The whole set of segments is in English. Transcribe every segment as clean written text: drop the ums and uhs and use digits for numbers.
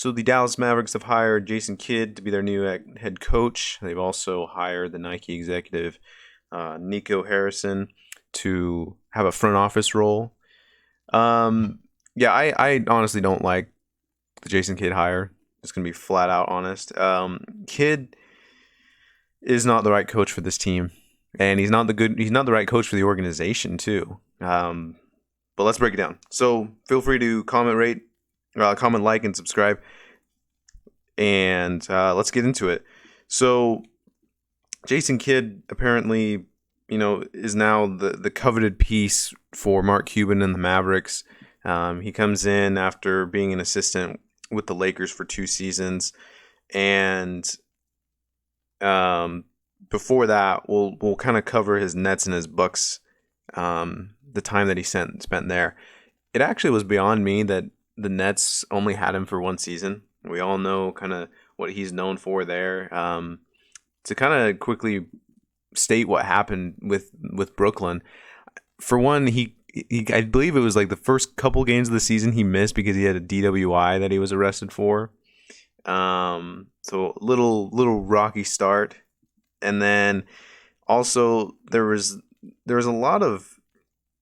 So the Dallas Mavericks have hired Jason Kidd to be their new head coach. They've also hired the Nike executive Nico Harrison to have a front office role. Yeah, I honestly don't like the Jason Kidd hire. Just gonna be flat out honest. Kidd is not the right coach for this team, and he's not the right coach for the organization too. But let's break it down. So feel free to comment, like, and subscribe, and let's get into it. So Jason Kidd apparently, is now the coveted piece for Mark Cuban and the Mavericks. He comes in after being an assistant with the Lakers for 2 seasons, and before that, we'll kind of cover his Nets and his Bucks, the time that he spent there. It actually was beyond me that the Nets only had him for 1 season. We all know kind of what he's known for there. To kind of quickly state what happened with Brooklyn, for one, he I believe it was like the first couple games of the season he missed because he had a DWI that he was arrested for. So little rocky start, and then also there was a lot of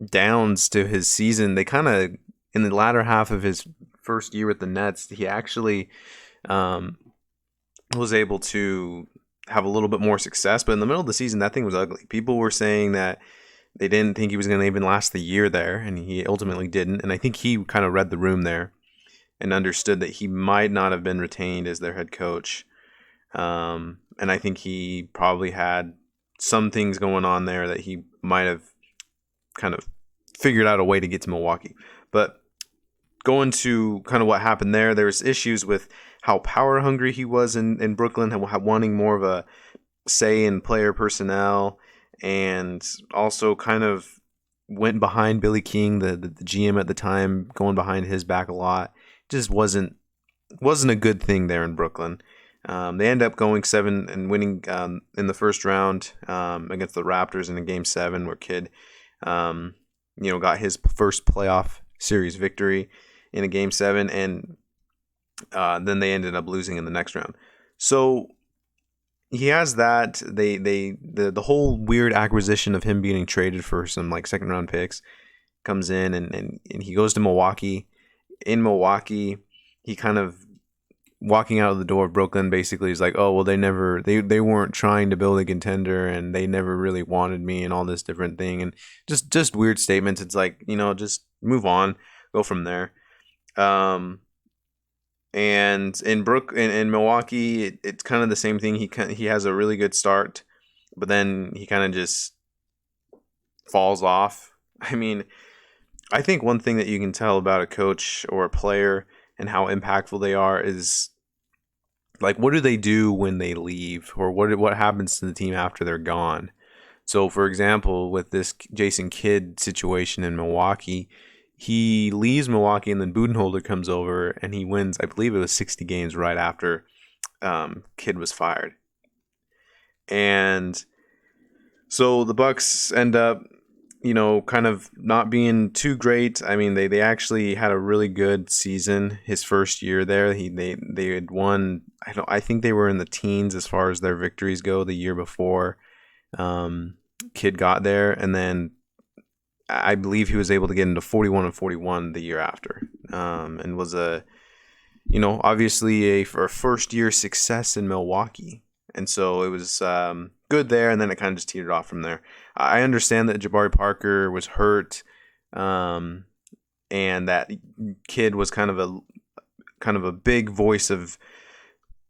downs to his season. They kind of, in the latter half of his first year with the Nets, he actually was able to have a little bit more success, but in the middle of the season, that thing was ugly. People were saying that they didn't think he was going to even last the year there, and he ultimately didn't. And I think he kind of read the room there and understood that he might not have been retained as their head coach. And I think he probably had some things going on there that he might have kind of figured out a way to get to Milwaukee. But going to kind of what happened there's issues with how power hungry he was in Brooklyn, wanting more of a say in player personnel, and also kind of went behind Billy King, the GM at the time, going behind his back a lot. Just wasn't a good thing there in Brooklyn. They end up going 7 and winning in the first round against the Raptors in a Game 7, where Kidd got his first playoff series victory in a Game 7, and then they ended up losing in the next round. So he has that. The whole weird acquisition of him being traded for some like second round picks comes in, and he goes to Milwaukee. In Milwaukee, he kind of, walking out of the door of Brooklyn, basically is like, oh well, they weren't trying to build a contender, and they never really wanted me, and all this different thing, and just weird statements. It's like, just move on, go from there. And in Milwaukee, it's kind of the same thing. He has a really good start, but then he kind of just falls off. I mean, I think one thing that you can tell about a coach or a player and how impactful they are is, like, what do they do when they leave, or what happens to the team after they're gone? So, for example, with this Jason Kidd situation in Milwaukee, he leaves Milwaukee, and then Budenholzer comes over, and he wins, I believe it was 60 games right after Kidd was fired. And so the Bucks end up, kind of not being too great. I mean, they actually had a really good season his first year there. They had won. I think they were in the teens as far as their victories go the year before Kidd got there, and then I believe he was able to get into 41-41 the year after, and was obviously a first year success in Milwaukee. And so it was good there, and then it kind of just teetered off from there. I understand that Jabari Parker was hurt, and that Kidd was kind of a big voice of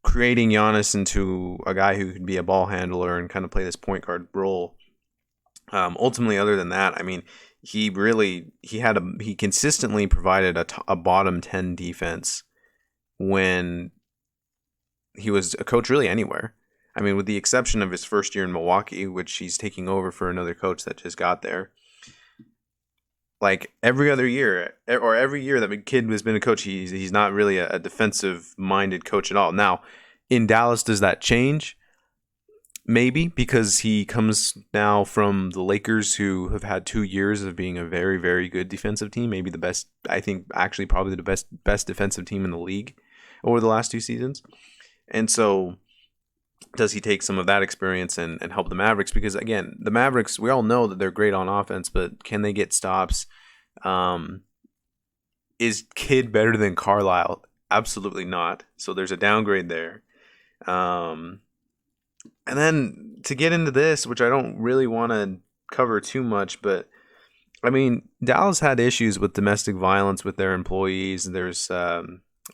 creating Giannis into a guy who could be a ball handler and kind of play this point guard role. Ultimately, other than that, I mean, he consistently provided a bottom 10 defense when he was a coach really anywhere. I mean, with the exception of his first year in Milwaukee, which he's taking over for another coach that just got there. Like every other year, or every year that Kidd has been a coach, he's not really a defensive-minded coach at all. Now, in Dallas, does that change? Maybe, because he comes now from the Lakers, who have had 2 years of being a very, very good defensive team. Maybe the best, I think, actually probably the best defensive team in the league. over the last 2 seasons. And so does he take some of that experience and help the Mavericks? Because again, the Mavericks, we all know that they're great on offense, but can they get stops? Is Kidd better than Carlisle? Absolutely not. So there's a downgrade there. And then to get into this, which I don't really want to cover too much, but I mean, Dallas had issues with domestic violence with their employees. There's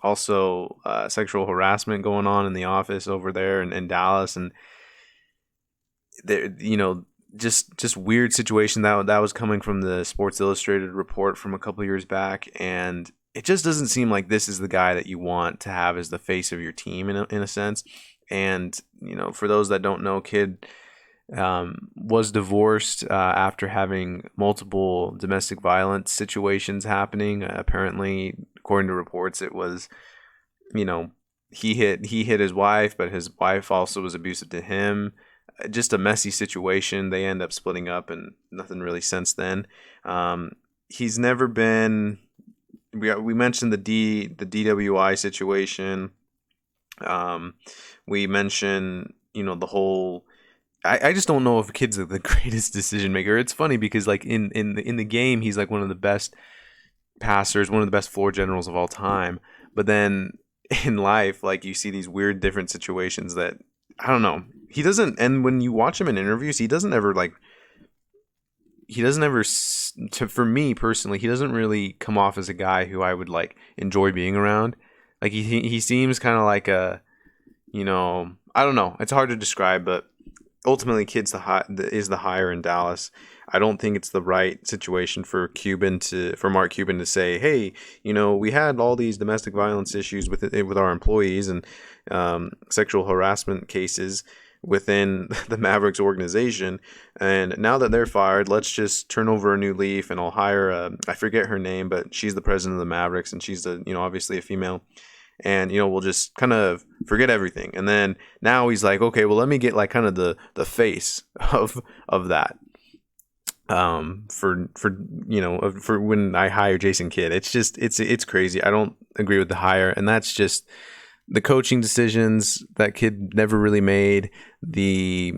also sexual harassment going on in the office over there in Dallas, and there, just weird situation that was coming from the Sports Illustrated report from a couple years back, and it just doesn't seem like this is the guy that you want to have as the face of your team in a sense. And for those that don't know, Kidd was divorced after having multiple domestic violence situations happening. Apparently, according to reports, it was, he hit his wife, but his wife also was abusive to him. Just a messy situation. They end up splitting up, and nothing really since then. He's never been. We mentioned the DWI situation. We mentioned the whole. I just don't know if Kidd's the greatest decision maker. It's funny because like in the game, he's like one of the best passers, one of the best floor generals of all time. But then in life, like you see these weird different situations that I don't know. He doesn't, and when you watch him in interviews, he doesn't ever for me personally, he doesn't really come off as a guy who I would like enjoy being around. Like he seems kind of like a, I don't know. It's hard to describe, but ultimately, Kidd's is the hire in Dallas. I don't think it's the right situation for Mark Cuban to say, hey, we had all these domestic violence issues with our employees and sexual harassment cases within the Mavericks organization, and now that they're fired, let's just turn over a new leaf, and I'll hire I forget her name, but she's the president of the Mavericks, and she's obviously a female. And we'll just kind of forget everything. And then now he's like, okay, well, let me get like kind of the face of that for when I hire Jason Kidd. It's just it's crazy. I don't agree with the hire, and that's just the coaching decisions that Kidd never really made. The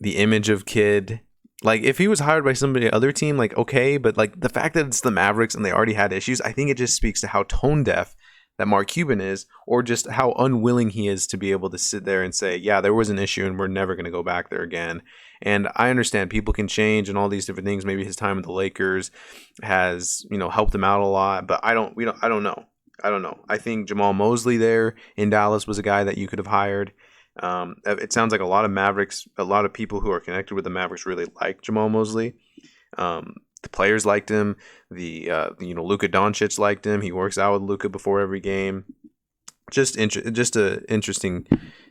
image of Kidd. Like if he was hired by somebody other team, like okay, but like the fact that it's the Mavericks and they already had issues, I think it just speaks to how tone deaf that Mark Cuban is, or just how unwilling he is to be able to sit there and say, yeah, there was an issue and we're never going to go back there again. And I understand people can change and all these different things. Maybe his time with the Lakers has, helped him out a lot, but I don't know. I think Jamal Mosley there in Dallas was a guy that you could have hired. It sounds like a lot of people who are connected with the Mavericks really like Jamal Mosley. The players liked him. Luka Doncic liked him. He works out with Luka before every game. Just a interesting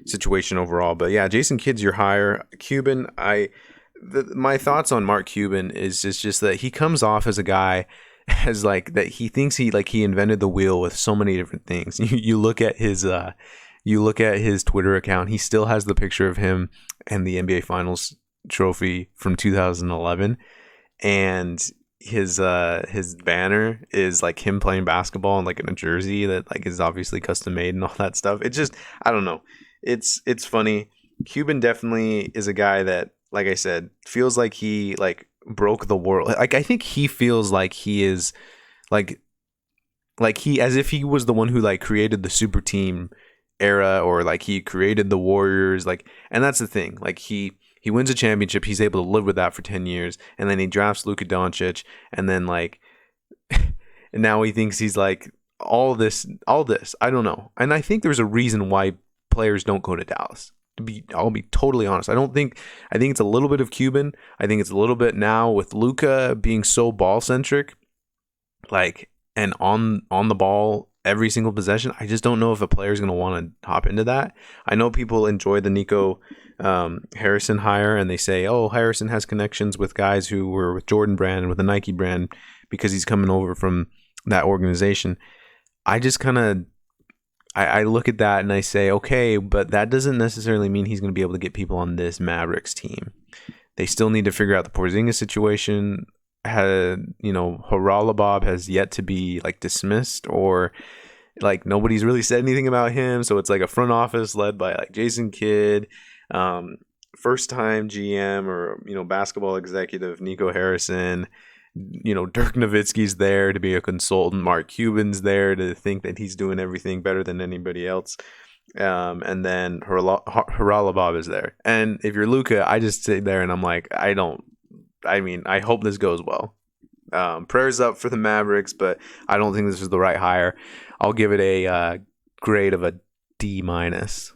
situation overall. But yeah, Jason Kidd's your hire. Cuban, my thoughts on Mark Cuban is just that he comes off as a guy as like that he thinks he invented the wheel with so many different things. You look at his Twitter account. He still has the picture of him and the NBA Finals trophy from 2011. And his banner is like him playing basketball and like in a jersey that like is obviously custom made and all that stuff. It's just, I don't know. It's funny. Cuban definitely is a guy that, like I said, feels like he like broke the world. Like I think he feels like he is like he, as if he was the one who like created the super team era, or like he created the Warriors. Like, and that's the thing. Like he wins a championship. He's able to live with that for 10 years. And then he drafts Luka Doncic. And then like, and now he thinks he's like all this. I don't know. And I think there's a reason why players don't go to Dallas. I'll be totally honest. I think it's a little bit of Cuban. I think it's a little bit now with Luka being so ball centric, like, and on the ball every single possession. I just don't know if a player is going to want to hop into that. I know people enjoy the Nico Harrison hire, and they say, oh, Harrison has connections with guys who were with Jordan Brand and with the Nike brand because he's coming over from that organization. I just kind of I look at that and I say, okay, but that doesn't necessarily mean he's going to be able to get people on this Mavericks team. They still need to figure out the Porzingis situation. Haralabob has yet to be like dismissed, or like nobody's really said anything about him. So it's like a front office led by like Jason Kidd, um, first time GM or basketball executive Nico Harrison. Dirk Nowitzki's there to be a consultant. Mark Cuban's there to think that he's doing everything better than anybody else. And then Haralabob is there. And if you're Luka, I just sit there and I'm like, I hope this goes well. Prayers up for the Mavericks, but I don't think this is the right hire. I'll give it a grade of a D minus.